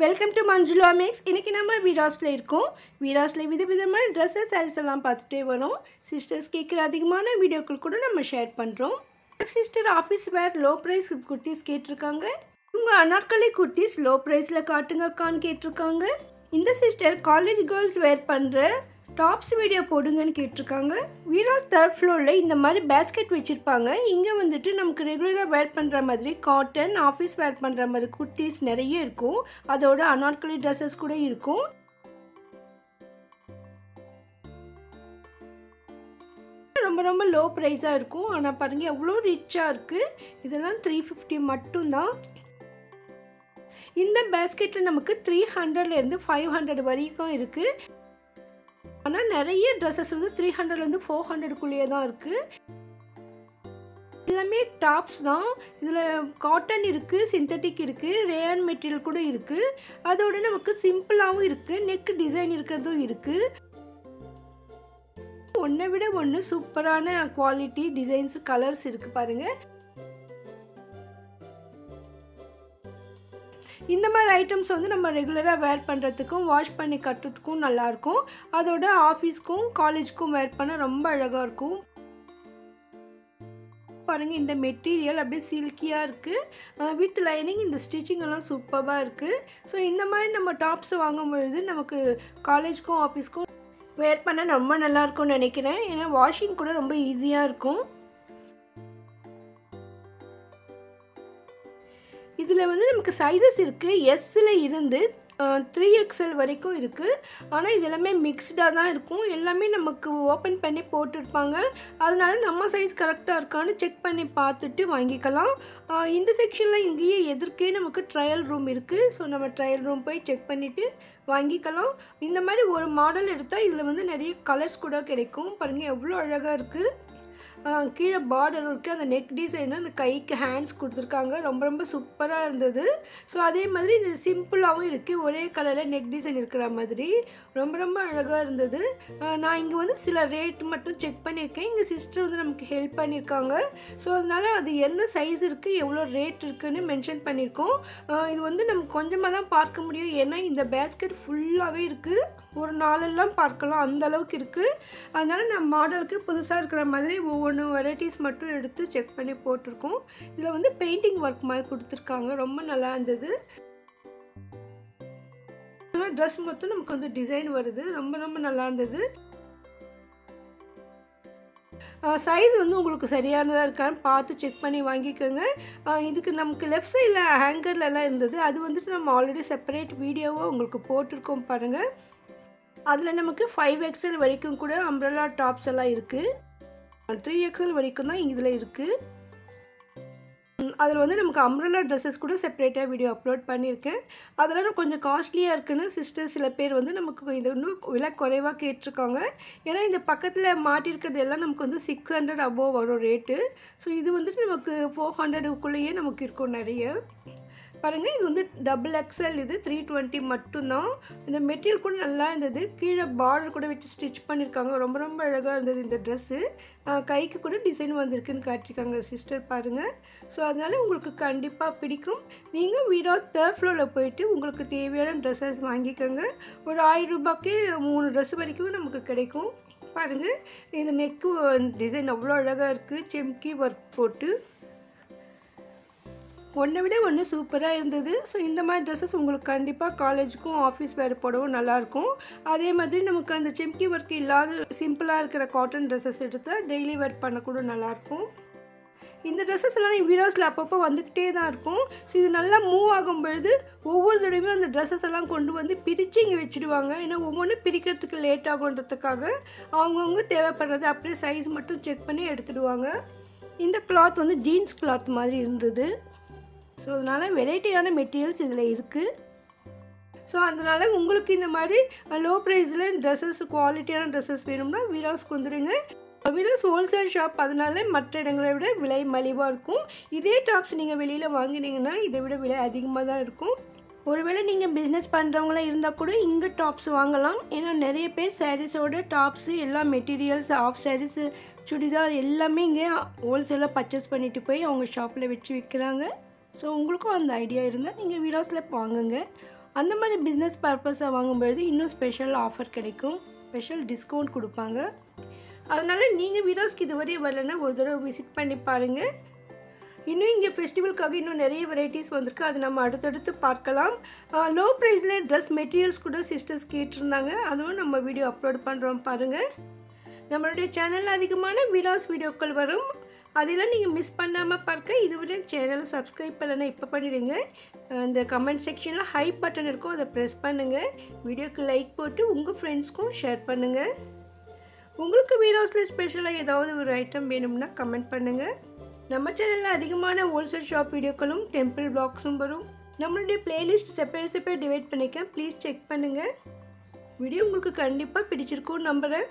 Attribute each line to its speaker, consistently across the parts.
Speaker 1: Welcome to Manjula maths. இன்றைக்கி நம்ம வீராஸில் இருக்கோம். வீராஸில் விதவிதமான ட்ரெஸ்ஸஸ் சாரீஸ் எல்லாம் பார்த்துட்டே வரோம். சிஸ்டர்ஸ் கேட்குற அதிகமான வீடியோக்கள் கூட நம்ம ஷேர் பண்ணுறோம். Sister office wear low price kurtis கேட்டிருக்காங்க. உங்கள் அனார்கலி குர்த்திஸ் லோ ப்ரைஸில் காட்டுங்க அக்கான்னு கேட்டிருக்காங்க. இந்த சிஸ்டர் காலேஜ் கேர்ள்ஸ் வேர் பண்ணுற டாப்ஸ் வீடியோ போடுங்கன்னு கேட்டிருக்காங்க. வீராஸ் தேர்ட் ஃப்ளோரில் இந்த மாதிரி பேஸ்கெட் வச்சுருப்பாங்க. இங்கே வந்துட்டு நமக்கு ரெகுலராக வேர் பண்ணுற மாதிரி காட்டன் ஆஃபீஸ் வேர் பண்ணுற மாதிரி குர்த்திஸ் நிறைய இருக்கும். அதோட அனார்கலி ட்ரெஸ்ஸஸ் கூட இருக்கும். ரொம்ப ரொம்ப லோ ப்ரைஸாக இருக்கும். ஆனால் பாருங்கள் எவ்வளோ ரிச்சாக இருக்குது. இதெல்லாம் 350 மட்டும்தான். இந்த பேஸ்கெட்டில் நமக்கு 300லேருந்து 500 வரைக்கும் இருக்குது. ஆனால் நிறைய ட்ரெஸ்ஸஸ் வந்து 300லேருந்து 400க்குள்ளேயே தான் இருக்குது. எல்லாமே டாப்ஸ் தான். இதில் காட்டன் இருக்குது, சிந்தட்டிக் இருக்குது, ரேயான் மெட்டீரியல் கூட இருக்குது. அதோட நமக்கு சிம்பிளாகவும் இருக்குது, நெக் டிசைன் இருக்கிறதும் இருக்குது. ஒன்றை விட ஒன்று சூப்பரான குவாலிட்டி டிசைன்ஸ் கலர்ஸ் இருக்குது பாருங்கள். இந்த மாதிரி ஐட்டம்ஸ் வந்து நம்ம ரெகுலராக வேர் பண்ணுறதுக்கும் வாஷ் பண்ணி கட்டுறதுக்கும் நல்லாயிருக்கும். அதோட ஆஃபீஸ்க்கும் காலேஜுக்கும் வேர் பண்ண ரொம்ப அழகாக இருக்கும். பாருங்கள், இந்த மெட்டீரியல் அப்படியே சில்கியாக இருக்குது. With lining. இந்த ஸ்டிச்சிங் எல்லாம் சூப்பராக இருக்குது. ஸோ இந்த மாதிரி நம்ம டாப்ஸ் வாங்கும்பொழுது நமக்கு காலேஜுக்கும் ஆஃபீஸ்க்கும் வேர் பண்ண ரொம்ப நல்லாயிருக்கும்னு நினைக்கிறேன். ஏன்னா வாஷிங் கூட ரொம்ப ஈஸியாக இருக்கும். இதில் வந்து நமக்கு சைஸஸ் இருக்குது. எஸ்ஸில் இருந்து 3XL வரைக்கும் இருக்குது. ஆனால் இது எல்லாமே மிக்ஸ்டாக தான் இருக்கும். எல்லாமே நமக்கு ஓப்பன் பண்ணி போட்டிருப்பாங்க. அதனால நம்ம சைஸ் கரெக்டாக இருக்கான்னு செக் பண்ணி பார்த்துட்டு வாங்கிக்கலாம். இந்த செக்ஷனில் இங்கேயே எதிர்க்கே நமக்கு ட்ரையல் ரூம் இருக்குது. ஸோ நம்ம ட்ரையல் ரூம் போய் செக் பண்ணிவிட்டு வாங்கிக்கலாம். இந்த மாதிரி ஒரு மாடல் எடுத்தால் இதில் வந்து நிறைய கலர்ஸ் கூட கிடைக்கும். பாருங்கள் எவ்வளோ அழகாக இருக்குது. கீழே பார்டர் இருக்குது. அந்த நெக் டிசைனு அந்த கைக்கு ஹேண்ட்ஸ் கொடுத்துருக்காங்க. ரொம்ப ரொம்ப சூப்பராக இருந்தது. ஸோ அதே மாதிரி இது சிம்பிளாகவும் இருக்குது. ஒரே கலரில் நெக் டிசைன் இருக்கிற மாதிரி ரொம்ப ரொம்ப அழகாக இருந்தது. நான் இங்கே வந்து சில ரேட் மட்டும் செக் பண்ணியிருக்கேன். எங்கள் சிஸ்டர் வந்து நமக்கு ஹெல்ப் பண்ணியிருக்காங்க. ஸோ அதனால் அது என்ன சைஸ் இருக்குது, எவ்வளோ ரேட் இருக்குதுன்னு மென்ஷன் பண்ணியிருக்கோம். இது வந்து நம்ம கொஞ்சமாக தான் பார்க்க முடியும். ஏன்னா இந்த பேஸ்கெட் ஃபுல்லாகவே இருக்குது. ஒரு நாளெல்லாம் பார்க்கலாம், அந்த அளவுக்கு இருக்குது. அதனால் நம்ம மாடலுக்கு புதுசாக இருக்கிற மாதிரி ஒவ்வொன்று வெரைட்டிஸ் மட்டும் எடுத்து செக் பண்ணி போட்டிருக்கோம். இதில் வந்து பெயிண்டிங் ஒர்க் மாதிரி கொடுத்துருக்காங்க. ரொம்ப நல்லா இருந்தது. ட்ரெஸ் மொத்தம் நமக்கு வந்து டிசைன் வருது. ரொம்ப ரொம்ப நல்லா இருந்தது. சைஸ் வந்து உங்களுக்கு சரியானதாக இருக்கான்னு பார்த்து செக் பண்ணி வாங்கிக்கோங்க. இதுக்கு நமக்கு லெஃப்ட் சைடில் ஹேங்கர்லலாம் இருந்தது. அது வந்துட்டு நம்ம ஆல்ரெடி செப்பரேட் வீடியோவாக உங்களுக்கு போட்டிருக்கோம் பாருங்கள். அதில் நமக்கு 5XL வரைக்கும் கூட அம்ப்ரெல்லா டாப்ஸ் எல்லாம் இருக்குது. 3XL வரைக்கும் தான் இதில் இருக்குது. அதில் வந்து நமக்கு அம்ப்ரெல்லா ட்ரெஸ்ஸஸ் கூட செப்பரேட்டாக வீடியோ அப்லோட் பண்ணியிருக்கேன். அதெல்லாம் கொஞ்சம் காஸ்ட்லியாக இருக்குன்னு சிஸ்டர் சில பேர் வந்து நமக்கு இது இன்னும் விலை குறைவாக கேட்டிருக்காங்க. ஏன்னா இந்த பக்கத்தில் மாட்டிருக்கிறது எல்லாம் நமக்கு வந்து 600 அபோவ் வரும் ரேட்டு. ஸோ இது வந்துட்டு நமக்கு 400க்குள்ளேயே நமக்கு இருக்கும் நிறைய. பாருங்கள், இது வந்து XXL, இது 320 மட்டும்தான். இந்த மெட்டீரியல் கூட நல்லா இருந்தது. கீழே பார்டர் கூட வச்சு ஸ்டிச் பண்ணியிருக்காங்க. ரொம்ப ரொம்ப அழகாக இருந்தது இந்த ட்ரெஸ்ஸு. கைக்கு கூட டிசைன் வந்திருக்குன்னு காட்டியிருக்காங்க சிஸ்டர் பாருங்கள். ஸோ அதனால் உங்களுக்கு கண்டிப்பாக பிடிக்கும். நீங்கள் வீராஸ் தேர்ட் ஃப்ளோரில் போயிட்டு உங்களுக்கு தேவையான ட்ரெஸ்ஸஸ் வாங்கிக்கோங்க. ஒரு 1000 ரூபாய்க்கு 3 ட்ரெஸ் வரைக்கும் நமக்கு கிடைக்கும். பாருங்கள், இந்த நெக்கு டிசைன் அவ்வளோ அழகாக இருக்குது. செம்கி ஒர்க் போட்டு ஒன்றை விட ஒன்று சூப்பராக இருந்தது. ஸோ இந்த மாதிரி ட்ரெஸ்ஸஸ் உங்களுக்கு கண்டிப்பாக காலேஜுக்கும் ஆஃபீஸ் வேர் போடவும் நல்லாயிருக்கும். அதே மாதிரி நமக்கு அந்த செம்கி ஒர்க் இல்லாத சிம்பிளாக இருக்கிற காட்டன் ட்ரெஸ்ஸஸ் எடுத்தால் டெய்லி வேர் பண்ணக்கூட நல்லாயிருக்கும். இந்த ட்ரெஸ்ஸஸ் எல்லாம் வீடியோஸில் அப்பப்போ வந்துக்கிட்டே தான் இருக்கும். ஸோ இது நல்லா மூவ் ஆகும் பொழுது ஒவ்வொரு தடவையும் அந்த ட்ரெஸ்ஸஸ் எல்லாம் கொண்டு வந்து பிரித்து இங்கே வச்சுடுவாங்க. ஏன்னா ஒவ்வொன்றும் பிரிக்கிறதுக்கு லேட் ஆகுன்றதுக்காக அவங்கவுங்க தேவைப்படுறது அப்படியே சைஸ் மட்டும் செக் பண்ணி எடுத்துடுவாங்க. இந்த கிளாத் வந்து ஜீன்ஸ் கிளாத் மாதிரி இருந்தது. ஸோ அதனால் வெரைட்டியான மெட்டீரியல்ஸ் இதில் இருக்குது. ஸோ அதனால் உங்களுக்கு இந்த மாதிரி லோ ப்ரைஸில் ட்ரெஸ்ஸஸ் குவாலிட்டியான ட்ரெஸ்ஸஸ் வேணும்னா வீராஸ்க்கு வந்துடுங்க. Veeras wholesale shop. அதனால மற்ற இடங்களை விட விலை மலிவாக இருக்கும். இதே டாப்ஸ் நீங்கள் வெளியில் வாங்கினீங்கன்னா இதை விட விலை அதிகமாக தான் இருக்கும். ஒருவேளை நீங்கள் பிஸ்னஸ் பண்ணுறவங்களாம் இருந்தால் கூட இங்கே டாப்ஸ் வாங்கலாம். ஏன்னா நிறைய பேர் சாரீஸோட டாப்ஸு எல்லா மெட்டீரியல்ஸ், ஆஃப் சாரீஸு, சுடிதார் எல்லாமே இங்கே ஹோல்சேலாக பர்ச்சேஸ் பண்ணிவிட்டு போய் அவங்க ஷாப்பில் வச்சு விற்கிறாங்க. ஸோ உங்களுக்கும் அந்த ஐடியா இருந்தால் நீங்கள் வீராஸில் வாங்குங்க. அந்த மாதிரி பிஸ்னஸ் பர்பஸாக வாங்கும்போது இன்னும் ஸ்பெஷல் ஆஃபர் கிடைக்கும், ஸ்பெஷல் டிஸ்கவுண்ட் கொடுப்பாங்க. அதனால் நீங்கள் வீடியோஸ்க்கு இதுவரை வரலைன்னா ஒரு தடவை விசிட் பண்ணி பாருங்கள். இன்னும் இங்கே ஃபெஸ்டிவலுக்காக இன்னும் நிறைய வெரைட்டிஸ் வந்திருக்கு, அது நம்ம அடுத்தடுத்து பார்க்கலாம். லோ ப்ரைஸில் ட்ரெஸ் மெட்டீரியல்ஸ் கூட சிஸ்டர்ஸ் கேட்டிருந்தாங்க, அதுவும் நம்ம வீடியோ அப்லோட் பண்ணுறோம் பாருங்கள். நம்மளுடைய சேனலில் அதிகமான வீடியோக்கள் வரும், அதெல்லாம் நீங்கள் மிஸ் பண்ணாமல் பார்க்க இதுவரை சேனலை சப்ஸ்கிரைப் பண்ணலைன்னா இப்போ பண்ணிவிடுங்க. இந்த கமெண்ட் செக்ஷனில் ஹை பட்டன் இருக்கும், அதை ப்ரெஸ் பண்ணுங்கள். வீடியோக்கு லைக் போட்டு உங்கள் ஃப்ரெண்ட்ஸ்க்கும் ஷேர் பண்ணுங்கள். உங்களுக்கு வீடியோஸில் ஸ்பெஷலாக ஏதாவது ஒரு ஐட்டம் வேணும்னா கமெண்ட் பண்ணுங்கள். நம்ம சேனலில் அதிகமான ஹோல்சேல் ஷாப் வீடியோக்களும் டெம்பிள் பிளாக்ஸும் வரும். நம்மளுடைய பிளேலிஸ்ட் செப்பரேட் டிவைட் பண்ணிக்க, ப்ளீஸ் செக் பண்ணுங்கள். வீடியோ உங்களுக்கு கண்டிப்பாக பிடிச்சிருக்கும்னு நம்புகிறேன்.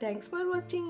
Speaker 1: தேங்க்ஸ் ஃபார் வாட்சிங்.